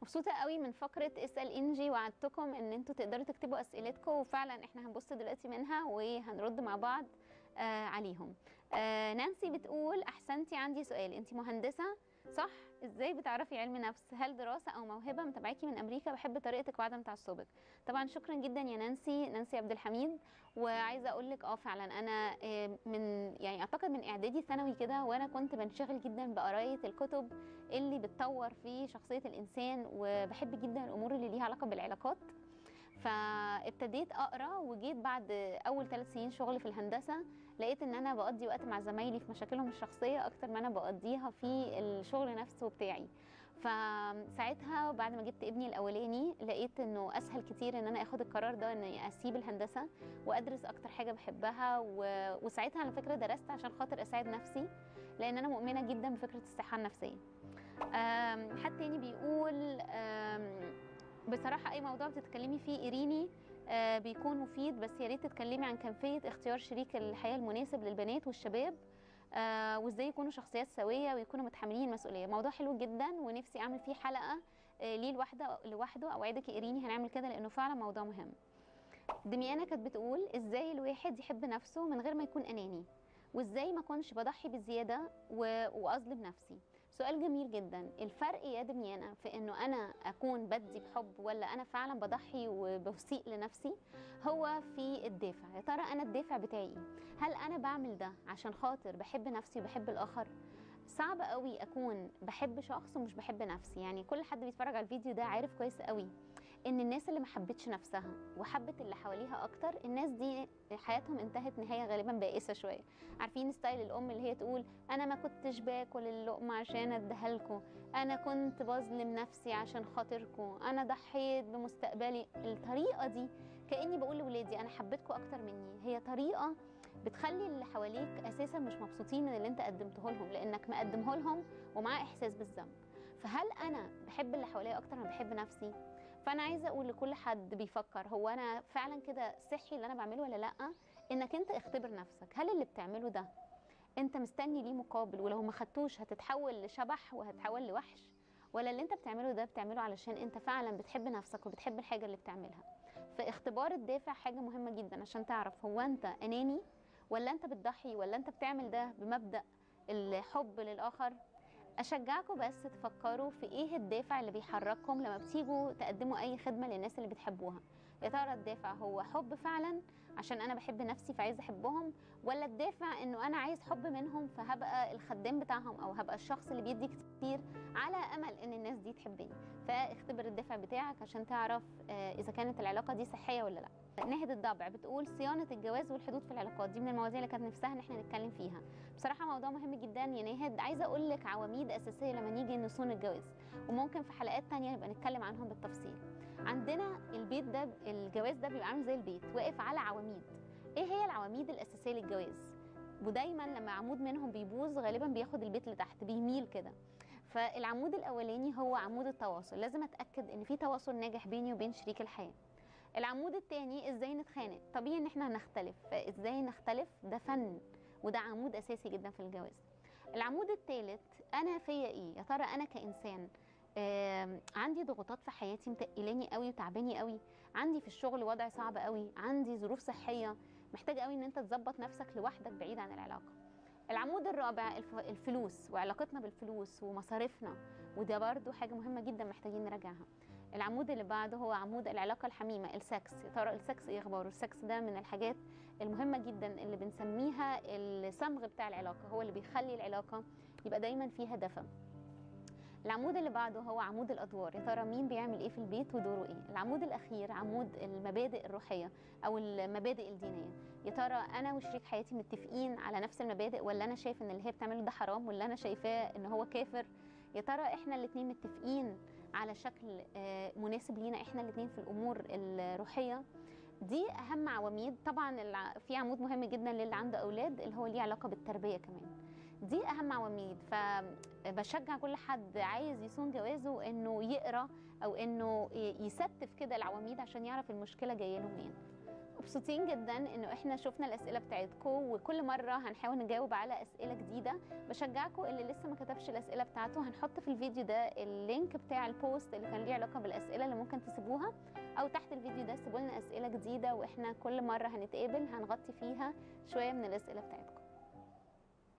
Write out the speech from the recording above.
مبسوطة قوي من فقرة اسأل انجي، وعدتكم ان انتوا تقدروا تكتبوا اسئلتكم، وفعلا احنا هنبص دلوقتي منها وهنرد مع بعض عليهم. نانسي بتقول احسنتي، عندي سؤال، انتي مهندسة صح؟ ازاي بتعرفي علم نفس؟ هل دراسة او موهبة؟ متابعاكي من امريكا، بحب طريقتك وعدم تعصبك. طبعا شكرا جدا يا نانسي عبد الحميد. وعايزة اقول لك فعلا انا من يعني اعتقد من اعدادي ثانوي كده وانا كنت بنشغل جدا بقراية الكتب اللي بتطور في شخصية الإنسان، وبحب جدا الأمور اللي ليها علاقة بالعلاقات. فابتديت أقرأ، وجيت بعد أول 3 سنين شغل في الهندسة لقيت إن أنا بقضي وقت مع زمايلي في مشاكلهم الشخصية أكتر ما أنا بقضيها في الشغل نفسه بتاعي. فساعتها بعد ما جبت ابني الأولاني لقيت إنه أسهل كتير إن أنا أخد القرار ده، إني أسيب الهندسة وأدرس أكتر حاجة بحبها. وساعتها على فكرة درست عشان خاطر أساعد نفسي، لأن أنا مؤمنة جدا بفكرة الصحة النفسية. حد تاني بيقول بصراحة أي موضوع بتتكلمي فيه إيريني بيكون مفيد، بس يا ريت تتكلمي عن كيفية اختيار شريك الحياة المناسب للبنات والشباب، وازاي يكونوا شخصيات سوية ويكونوا متحملين المسؤولية. موضوع حلو جدا ونفسي أعمل فيه حلقة ليه لوحده. أوعدك يا إيريني هنعمل كده، لأنه فعلا موضوع مهم. دميانة كانت بتقول ازاي الواحد يحب نفسه من غير ما يكون أناني، وازاي ما اكونش بضحي بزيادة وأظلم نفسي. سؤال جميل جدا. الفرق يا دميانة في انه انا اكون بدي بحب ولا انا فعلا بضحي وبسيء لنفسي، هو في الدافع. يا ترى انا الدافع بتاعي هل انا بعمل ده عشان خاطر بحب نفسي وبحب الاخر؟ صعب قوي اكون بحب شخص ومش بحب نفسي. يعني كل حد بيتفرج على الفيديو ده عارف كويس قوي ان الناس اللي ما حبتش نفسها وحبت اللي حواليها اكتر، الناس دي حياتهم انتهت نهايه غالبا بائسه شويه. عارفين ستايل الام اللي هي تقول انا ما كنتش باكل اللقمه عشان اديها لكم، انا كنت بظلم نفسي عشان خاطركم، انا ضحيت بمستقبلي. الطريقه دي كاني بقول لاولادي انا حبيتكم اكتر مني. هي طريقه بتخلي اللي حواليك اساسا مش مبسوطين من اللي انت قدمته لهم، لانك مقدمه لهم ومعاه احساس بالذنب. فهل انا بحب اللي حواليا اكتر ما بحب نفسي؟ فانا عايزه اقول لكل حد بيفكر هو انا فعلا كده صحي اللي انا بعمله ولا لا، انك انت اختبر نفسك. هل اللي بتعمله ده انت مستني ليه مقابل، ولو ما خدتوش هتتحول لشبح وهتتحول لوحش، ولا اللي انت بتعمله ده بتعمله علشان انت فعلا بتحب نفسك وبتحب الحاجه اللي بتعملها؟ فاختبار الدافع حاجه مهمه جدا عشان تعرف هو انت اناني ولا انت بتضحي، ولا انت بتعمل ده بمبدأ الحب للاخر. اشجعكم بس تفكروا في ايه الدافع اللي بيحرككم لما بتيجوا تقدموا اي خدمه للناس اللي بتحبوها. يا ترى الدافع هو حب فعلا عشان انا بحب نفسي فعايز احبهم، ولا الدافع انه انا عايز حب منهم فهبقى الخدام بتاعهم او هبقى الشخص اللي بيدي كتير على امل ان الناس دي تحبني؟ فاختبر الدافع بتاعك عشان تعرف اذا كانت العلاقه دي صحيه ولا لا. ناهد الضبع بتقول صيانه الجواز والحدود في العلاقات، دي من المواضيع اللي كانت نفسها ان احنا نتكلم فيها. بصراحه موضوع مهم جدا يا ناهد. عايزه اقول لك عواميد اساسيه لما نيجي نصون الجواز، وممكن في حلقات تانية نبقى نتكلم عنهم بالتفصيل. عندنا البيت ده، الجواز ده بيبقى عامل زي البيت واقف على عواميد. ايه هي العواميد الاساسيه للجواز؟ ودايما لما عمود منهم بيبوظ غالبا بياخد البيت لتحت، بيميل كده. فالعمود الاولاني هو عمود التواصل، لازم اتاكد ان في تواصل ناجح بيني وبين شريك الحياه. العمود الثاني ازاي نتخانق، طبيعي ان احنا هنختلف، فازاي نختلف ده فن، وده عمود اساسي جدا في الجواز. العمود الثالث انا فيا ايه، يا ترى انا كانسان عندي ضغوطات في حياتي متقلاني قوي وتعباني قوي، عندي في الشغل وضع صعب قوي، عندي ظروف صحيه محتاج قوي ان انت تظبط نفسك لوحدك بعيد عن العلاقه. العمود الرابع الفلوس وعلاقتنا بالفلوس ومصاريفنا، وده برضو حاجه مهمه جدا محتاجين نراجعها. العمود اللي بعده هو عمود العلاقه الحميمه، السكس. يا ترى السكس ايه اخباره؟ السكس ده من الحاجات المهمه جدا اللي بنسميها الصمغ بتاع العلاقه، هو اللي بيخلي العلاقه يبقى دايما فيها دفى. العمود اللي بعده هو عمود الادوار، يا ترى مين بيعمل ايه في البيت ودوره ايه. العمود الاخير عمود المبادئ الروحيه او المبادئ الدينيه، يا ترى انا وشريك حياتي متفقين على نفس المبادئ، ولا انا شايف ان اللي هي بتعمله ده حرام، ولا انا شايفاه ان هو كافر. يا ترى احنا الاثنين متفقين على شكل مناسب لينا احنا الاثنين في الامور الروحيه. دي اهم عواميد. طبعا في عمود مهم جدا للي عنده اولاد اللي هو ليه علاقه بالتربيه كمان. دي اهم عواميد. فبشجع كل حد عايز يصون جوازه انه يقرا او انه يستف كده العواميد عشان يعرف المشكله جايه له منين. مبسوطين جدا انه احنا شفنا الاسئله بتاعتكم، وكل مره هنحاول نجاوب على اسئله جديده. بشجعكم اللي لسه ما كتبش الاسئله بتاعته، هنحط في الفيديو ده اللينك بتاع البوست اللي كان ليه علاقه بالاسئله اللي ممكن تسيبوها، او تحت الفيديو ده سيبوا لنا اسئله جديده، واحنا كل مره هنتقابل هنغطي فيها شويه من الاسئله بتاعتكم.